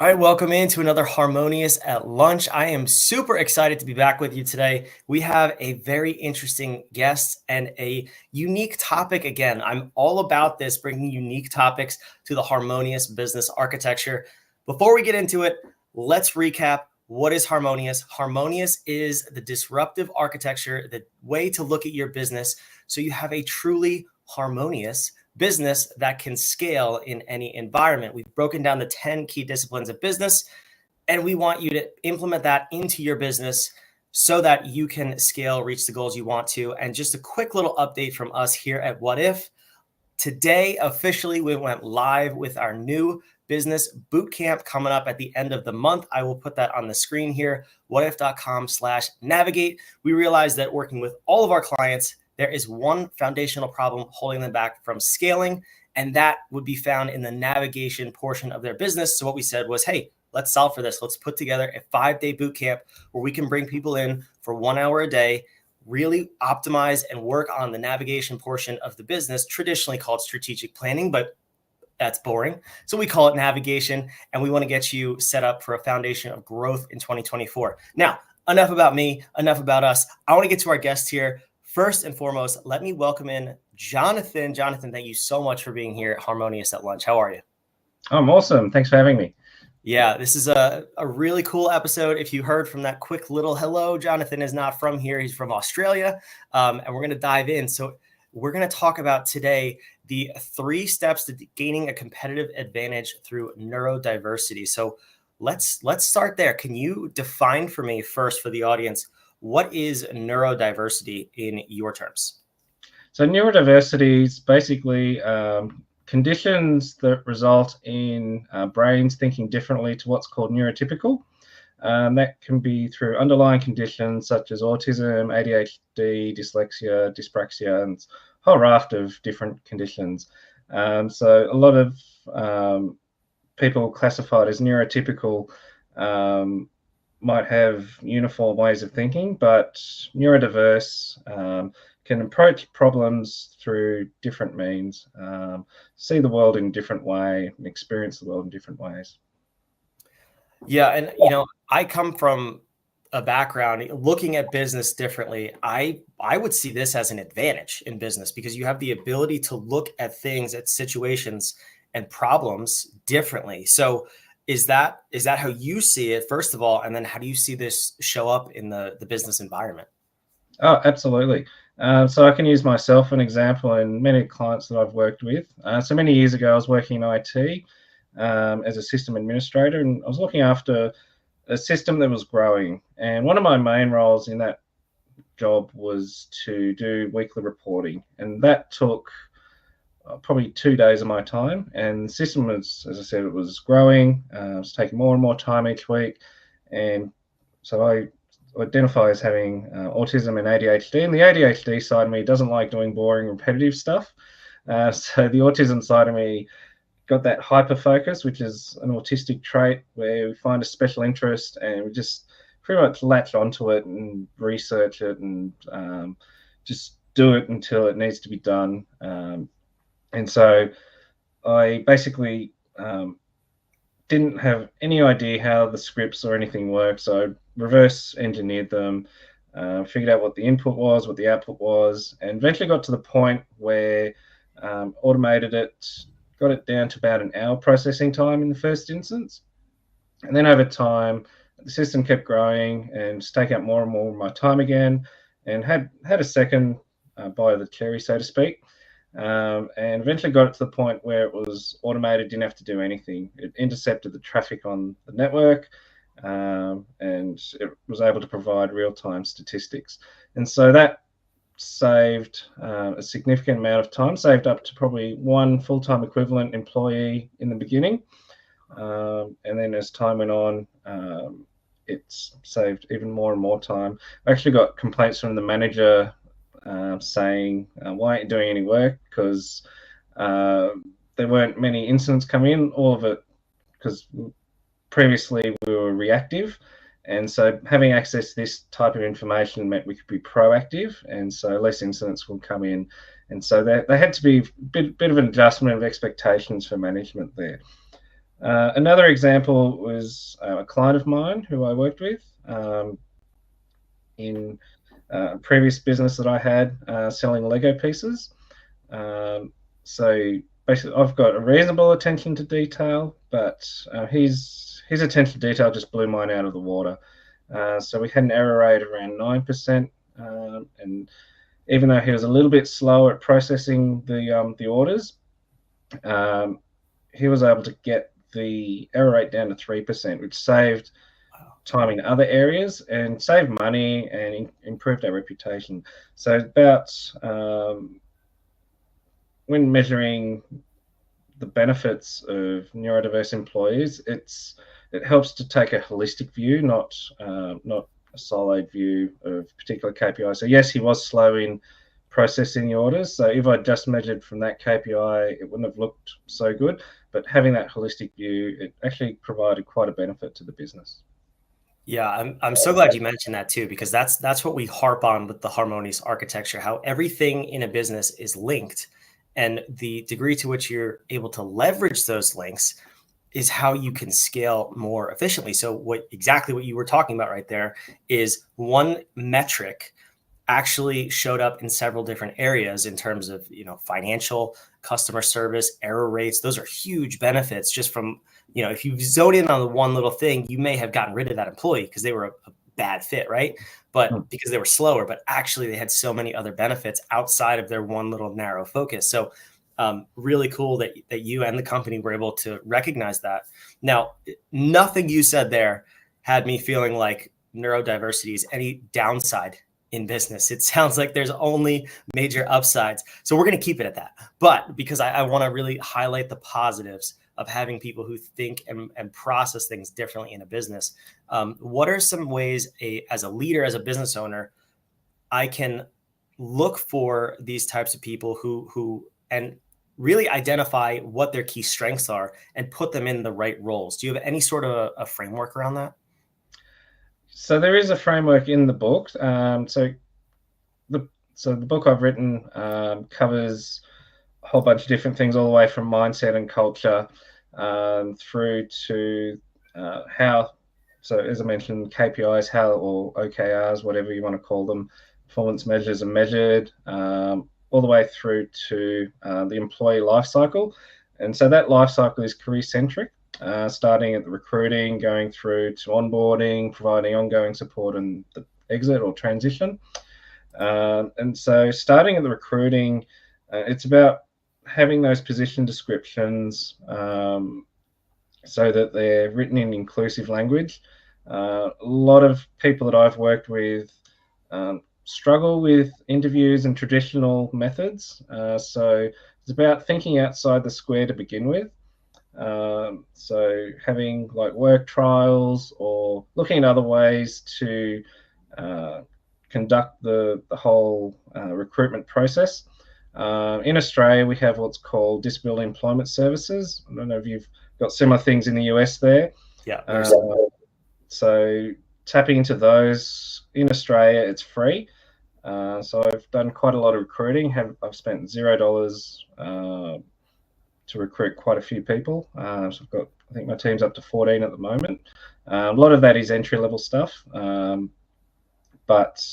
All right, welcome into another Harmonious at Lunch. I am super excited to be back with you today. We have a very interesting guest and a unique topic again. I'm all about this, bringing unique topics to the harmonious business architecture. Before we get into it, let's recap. What is Harmonious? Harmonious is the disruptive architecture, the way to look at your business so you have a truly harmonious business that can scale in any environment. We've broken down the 10 key disciplines of business, and we want you to implement that into your business so that you can scale, reach the goals you want to. And just a quick little update from us here at Whadif. Today, officially, we went live with our new business bootcamp coming up at the end of the month. I will put that on the screen here, whadif.com/navigate. We realized that working with all of our clients, there is one foundational problem holding them back from scaling, and that would be found in the navigation portion of their business. So what we said was, hey, let's solve for this. Let's put together a 5-day boot camp where we can bring people in for 1 hour a day, really optimize and work on the navigation portion of the business, traditionally called strategic planning, but that's boring. So we call it navigation, and we want to get you set up for a foundation of growth in 2024. Now, enough about me, enough about us. I want to get to our guest here. First and foremost, let me welcome in Jonathan. Jonathan, thank you so much for being here at Harmonious at Lunch. How are you? I'm awesome. Thanks for having me. Yeah, this is a really cool episode. If you heard from that quick little hello, Jonathan is not from here. He's from Australia, and we're going to dive in. So we're going to talk about today the 3 steps to gaining a competitive advantage through neurodiversity. So let's start there. Can you define for me first, for the audience, what is neurodiversity in your terms? So neurodiversity is basically conditions that result in brains thinking differently to what's called neurotypical. That can be through underlying conditions such as autism, ADHD, dyslexia, dyspraxia, and a whole raft of different conditions. So a lot of people classified as neurotypical might have uniform ways of thinking, but neurodiverse can approach problems through different means, see the world in a different way, and experience the world in different ways. Yeah, and I come from a background looking at business differently. I would see this as an advantage in business because you have the ability to look at things, at situations and problems differently. So is that how you see it, first of all, and then how do you see this show up in the business environment? Oh, absolutely. So I can use myself an example and many clients that I've worked with. So many years ago, I was working in IT as a system administrator, and I was looking after a system that was growing. And one of my main roles in that job was to do weekly reporting, and that took probably 2 days of my time. And the system was, as I said, it was growing. It was taking more and more time each week, and so I identify as having autism and ADHD, and the ADHD side of me doesn't like doing boring, repetitive stuff. So the autism side of me got that hyper focus, which is an autistic trait where we find a special interest and we just pretty much latch onto it and research it and just do it until it needs to be done. And so I basically didn't have any idea how the scripts or anything worked, so I reverse engineered them, figured out what the input was, what the output was, and eventually got to the point where automated it, got it down to about an hour processing time in the first instance. And then over time, the system kept growing and just taking up more and more of my time again, and had a second bite of the cherry, so to speak. And eventually got it to the point where it was automated, didn't have to do anything. It intercepted the traffic on the network, and it was able to provide real-time statistics. And so that saved a significant amount of time, saved up to probably 1 full-time equivalent employee in the beginning. And then as time went on, it's saved even more and more time. I actually got complaints from the manager saying, why aren't you doing any work? Because there weren't many incidents come in, all of it because previously we were reactive. And so having access to this type of information meant we could be proactive, and so less incidents would come in. And so there had to be a bit of an adjustment of expectations for management there. Another example was a client of mine who I worked with in a previous business that I had selling Lego pieces. So basically, I've got a reasonable attention to detail, but his attention to detail just blew mine out of the water. So we had an error rate around 9%, and even though he was a little bit slow at processing the orders, he was able to get the error rate down to 3%, which saved time in other areas and saved money and improved our reputation. So about when measuring the benefits of neurodiverse employees, it helps to take a holistic view, not a siloed view of particular KPI. So yes, he was slow in processing the orders. So if I just measured from that KPI, it wouldn't have looked so good. But having that holistic view, it actually provided quite a benefit to the business. Yeah, I'm so glad you mentioned that too, because that's what we harp on with the harmonious architecture, how everything in a business is linked. And the degree to which you're able to leverage those links is how you can scale more efficiently. So exactly what you were talking about right there is one metric actually showed up in several different areas in terms of, financial, customer service, error rates. Those are huge benefits just from, if you zone in on the one little thing, you may have gotten rid of that employee because they were a bad fit, right? But because they were slower, but actually they had so many other benefits outside of their one little narrow focus. So really cool that you and the company were able to recognize that. Now, nothing you said there had me feeling like neurodiversity is any downside in business. It sounds like there's only major upsides. So we're going to keep it at that. But because I want to really highlight the positives of having people who think and process things differently in a business. What are some ways as a leader, as a business owner, I can look for these types of people who and really identify what their key strengths are and put them in the right roles? Do you have any sort of a framework around that? So there is a framework in the book. So the book I've written covers a whole bunch of different things, all the way from mindset and culture through to how. So as I mentioned, KPIs, or OKRs, whatever you want to call them, performance measures are measured, all the way through to the employee life cycle. And so that life cycle is career centric. Starting at the recruiting, going through to onboarding, providing ongoing support and the exit or transition. And so starting at the recruiting, it's about having those position descriptions so that they're written in inclusive language. A lot of people that I've worked with struggle with interviews and traditional methods. So it's about thinking outside the square to begin with. So having like work trials or looking at other ways to conduct the whole recruitment process. In Australia, we have what's called disability employment services. I don't know if you've got similar things in the US there. Yeah. So tapping into those in Australia, it's free. So I've done quite a lot of recruiting. I've spent $0 to recruit quite a few people. So I think my team's up to 14 at the moment. A lot of that is entry-level stuff. But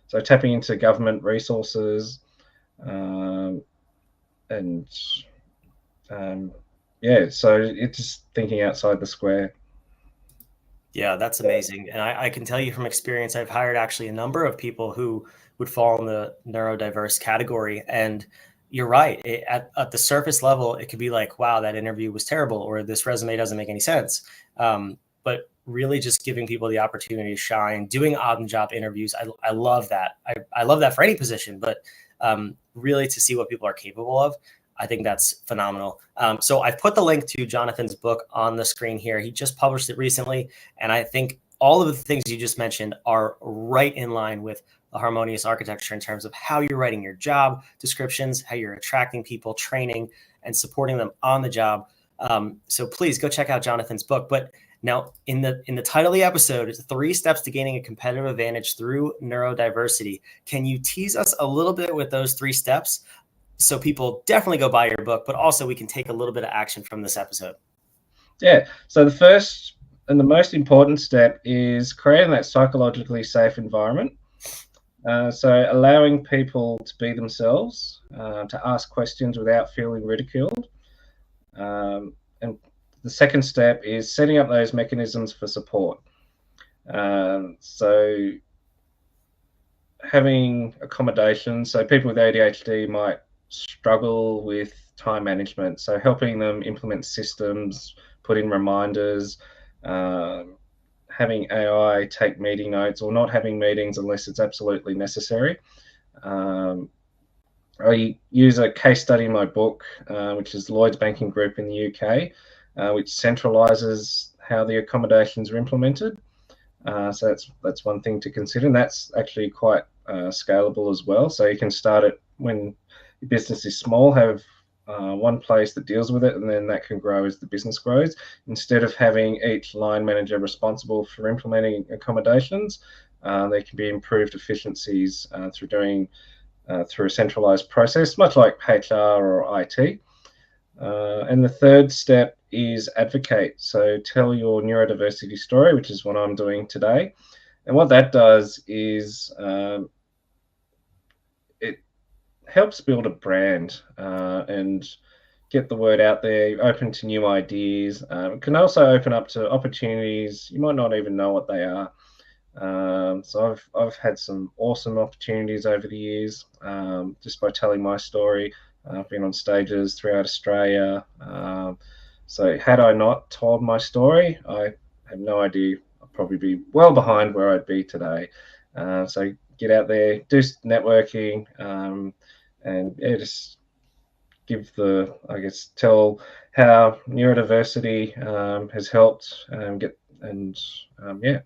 so tapping into government resources so it's just thinking outside the square. Yeah, that's amazing. And I can tell you from experience, I've hired actually a number of people who would fall in the neurodiverse category. And you're right. At the surface level, it could be like, wow, that interview was terrible, or this resume doesn't make any sense. But really just giving people the opportunity to shine, doing on-the-job interviews. I love that. I love that for any position, but really to see what people are capable of. I think that's phenomenal. So I've put the link to Jonathan's book on the screen here. He just published it recently. And I think all of the things you just mentioned are right in line with the harmonious architecture in terms of how you're writing your job descriptions, how you're attracting people, training, and supporting them on the job. So please go check out Jonathan's book. But now in the title of the episode, it's 3 steps to gaining a competitive advantage through neurodiversity. Can you tease us a little bit with those 3 steps? So people definitely go buy your book, but also we can take a little bit of action from this episode. Yeah. So the first and the most important step is creating that psychologically safe environment. So allowing people to be themselves, to ask questions without feeling ridiculed. And the second step is setting up those mechanisms for support. So having accommodation. So people with ADHD might struggle with time management. So helping them implement systems, put in reminders, um, having AI take meeting notes, or not having meetings unless it's absolutely necessary. Um, I use a case study in my book, which is Lloyd's Banking Group in the UK, which centralises how the accommodations are implemented. So that's one thing to consider, and that's actually quite scalable as well. So you can start it when your business is small, have one place that deals with it, and then that can grow as the business grows. Instead of having each line manager responsible for implementing accommodations, there can be improved efficiencies through a centralized process, much like HR or IT. And the third step is advocate. So tell your neurodiversity story, which is what I'm doing today. And what that does is it helps build a brand and get the word out there, open to new ideas. It can also open up to opportunities. You might not even know what they are. So I've had some awesome opportunities over the years just by telling my story. I've been on stages throughout Australia. So had I not told my story, I have no idea. I'd probably be well behind where I'd be today. So get out there, do networking, and yeah, just give tell how neurodiversity has helped get and yeah.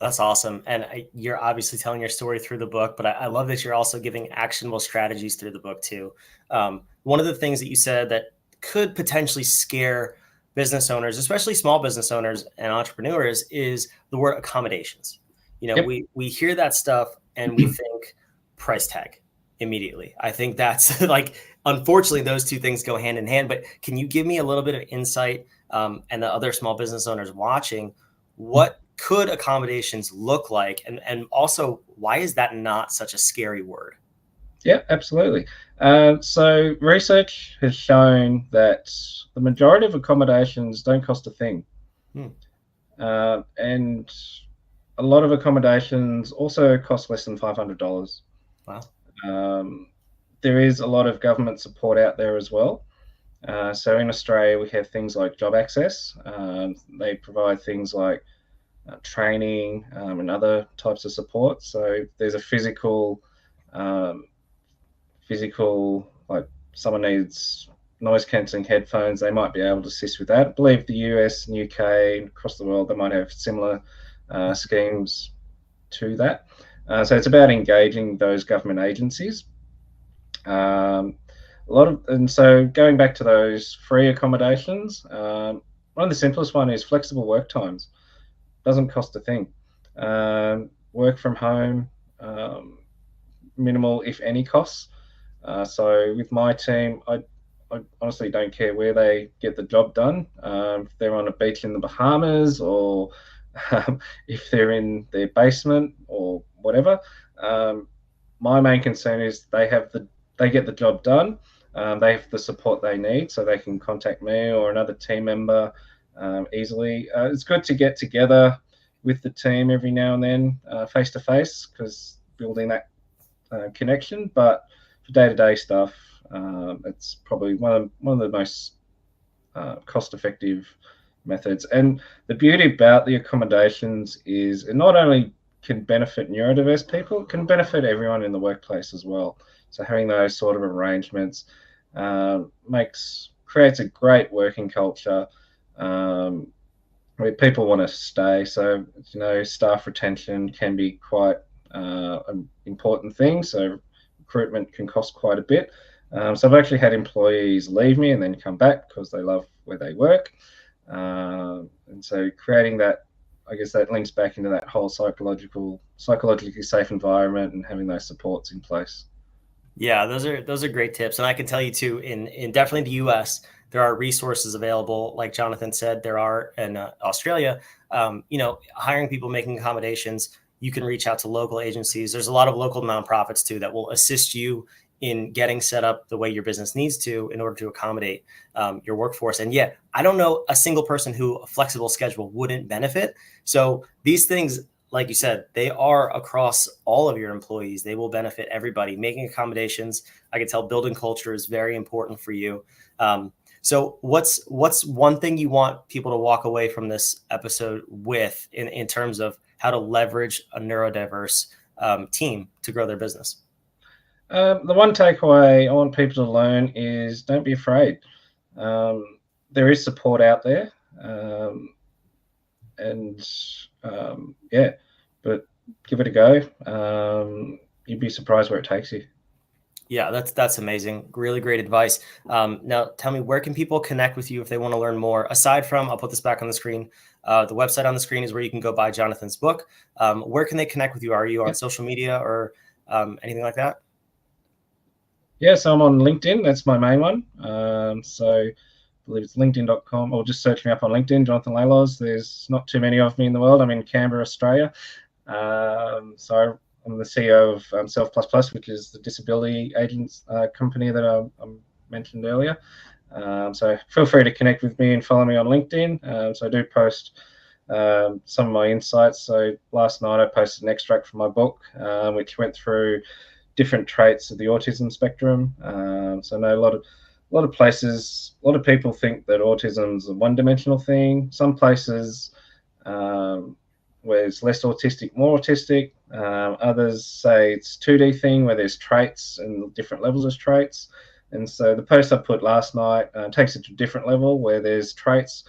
That's awesome. And you're obviously telling your story through the book, but I love that you're also giving actionable strategies through the book too. One of the things that you said that could potentially scare business owners, especially small business owners and entrepreneurs, is the word accommodations. You know, Yep. we hear that stuff and we think price tag immediately. I think that's like, unfortunately, those two things go hand in hand. But can you give me a little bit of insight, and the other small business owners watching, what could accommodations look like, and also why is that not such a scary word? Yeah, absolutely. So research has shown that the majority of accommodations don't cost a thing, Hmm. and a lot of accommodations also cost less than $500. Wow. Um, there is a lot of government support out there as well. So in Australia, we have things like Job Access. They provide things like training and other types of support. So there's a um, like someone needs noise cancelling headphones, they might be able to assist with that. I believe the US and UK and across the world, they might have similar schemes to that. So it's about engaging those government agencies. And so going back to those free accommodations, one of the simplest one is flexible work times. Doesn't cost a thing. Work from home, minimal if any costs. So with my team, I honestly don't care where they get the job done. If they're on a beach in the Bahamas or if they're in their basement or whatever. My main concern is they get the job done. They have the support they need, so they can contact me or another team member easily. It's good to get together with the team every now and then, face to face, because building that connection. But for day-to-day stuff, it's probably one of the most cost-effective methods. And the beauty about the accommodations is it not only can benefit neurodiverse people, it can benefit everyone in the workplace as well. So having those sort of arrangements creates a great working culture where people want to stay. So staff retention can be quite an important thing. So recruitment can cost quite a bit. So I've actually had employees leave me and then come back because they love where they work. And so creating that, I guess that links back into that whole psychologically safe environment and having those supports in place. Yeah, those are great tips, and I can tell you too. In definitely the U.S., there are resources available, like Jonathan said. There are in Australia. Hiring people, making accommodations. You can reach out to local agencies. There's a lot of local nonprofits too that will assist you in getting set up the way your business needs to in order to accommodate your workforce. And yeah, I don't know a single person who a flexible schedule wouldn't benefit. So these things, like you said, they are across all of your employees. They will benefit everybody. Making accommodations, I can tell building culture is very important for you. So what's one thing you want people to walk away from this episode with in terms of how to leverage a neurodiverse team to grow their business? The one takeaway I want people to learn is don't be afraid. There is support out there. And yeah, but give it a go. You'd be surprised where it takes you. Yeah, that's amazing. Really great advice. Now, tell me, where can people connect with you if they want to learn more? Aside from, I'll put this back on the screen. The website on the screen is where you can go buy Jonathan's book. Where can they connect with you? Are you on social media or anything like that? Yeah, so I'm on LinkedIn. That's my main one. So I believe it's linkedin.com, or just search me up on LinkedIn, Jonathan Laloz. There's not too many of me in the world. I'm in Canberra, Australia. So I'm the CEO of Self Plus Plus, which is the disability agents company that I mentioned earlier. So feel free to connect with me and follow me on LinkedIn. So I do post some of my insights. So last night I posted an extract from my book, which went through different traits of the autism spectrum. So I know a lot of places, a lot of people think that autism is a one-dimensional thing. Some places where it's less autistic, more autistic. Others say it's 2D thing where there's traits and different levels of traits. And so the post I put last night takes it to a different level where there's traits,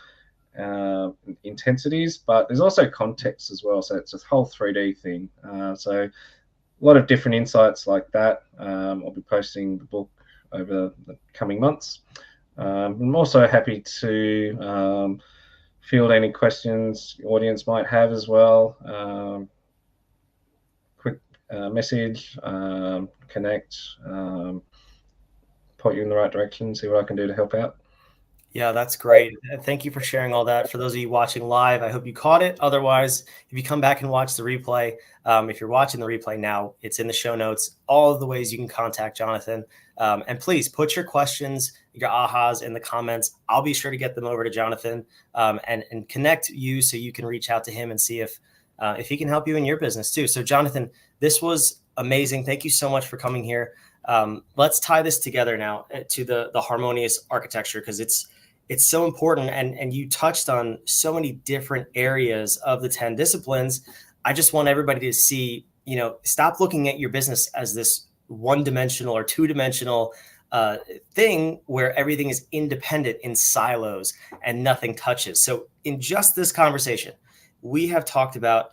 intensities, but there's also context as well. So it's a whole 3D thing. So a lot of different insights like that. I'll be posting the book over the coming months. I'm also happy to field any questions the audience might have as well. Quick message, connect, point you in the right direction, see what I can do to help out. Yeah, that's great. Thank you for sharing all that. For those of you watching live, I hope you caught it. Otherwise, if you come back and watch the replay, if you're watching the replay now, it's in the show notes, all of the ways you can contact Jonathan. And please put your questions, your ahas in the comments. I'll be sure to get them over to Jonathan and connect you so you can reach out to him and see if he can help you in your business too. So, Jonathan, this was amazing. Thank you so much for coming here. Let's tie this together now to the harmonious architecture, because it's so important, and you touched on so many different areas of the 10 disciplines. I just want everybody to see, stop looking at your business as this one-dimensional or two-dimensional thing where everything is independent in silos and nothing touches. So in just this conversation, we have talked about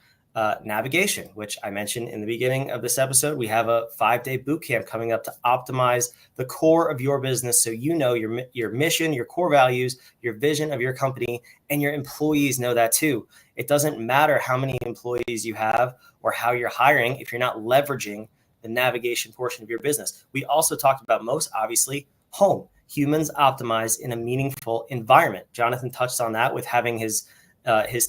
navigation, which I mentioned in the beginning of this episode. We have a 5-day boot camp coming up to optimize the core of your business, so you know your mission, your core values, your vision of your company, and your employees know that too. It doesn't matter how many employees you have or how you're hiring if you're not leveraging the navigation portion of your business. We also talked about, most obviously, home. Humans optimize in a meaningful environment. Jonathan touched on that with having his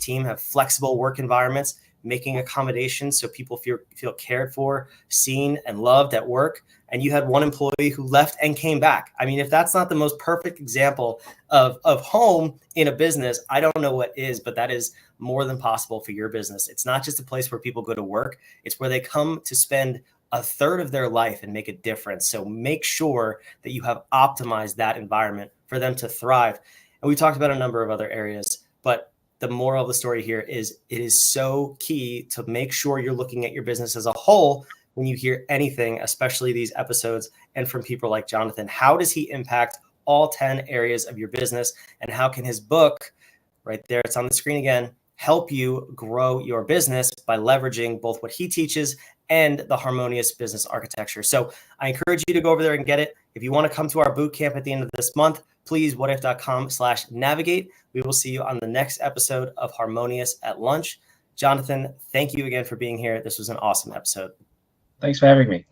team have flexible work environments, making accommodations so people feel cared for, seen, and loved at work. And you had one employee who left and came back. I mean, if that's not the most perfect example of home in a business, I don't know what is, but that is more than possible for your business. It's not just a place where people go to work. It's where they come to spend a third of their life and make a difference. So make sure that you have optimized that environment for them to thrive. And we talked about a number of other areas, but the moral of the story here is it is so key to make sure you're looking at your business as a whole when you hear anything, especially these episodes and from people like Jonathan. How does he impact all 10 areas of your business? And how can his book, right there, it's on the screen again, help you grow your business by leveraging both what he teaches and the harmonious business architecture? So I encourage you to go over there and get it. If you want to come to our boot camp at the end of this month, please, whadif.com/navigate. We will see you on the next episode of Harmonious at Lunch. Jonathan, thank you again for being here. This was an awesome episode. Thanks for having me.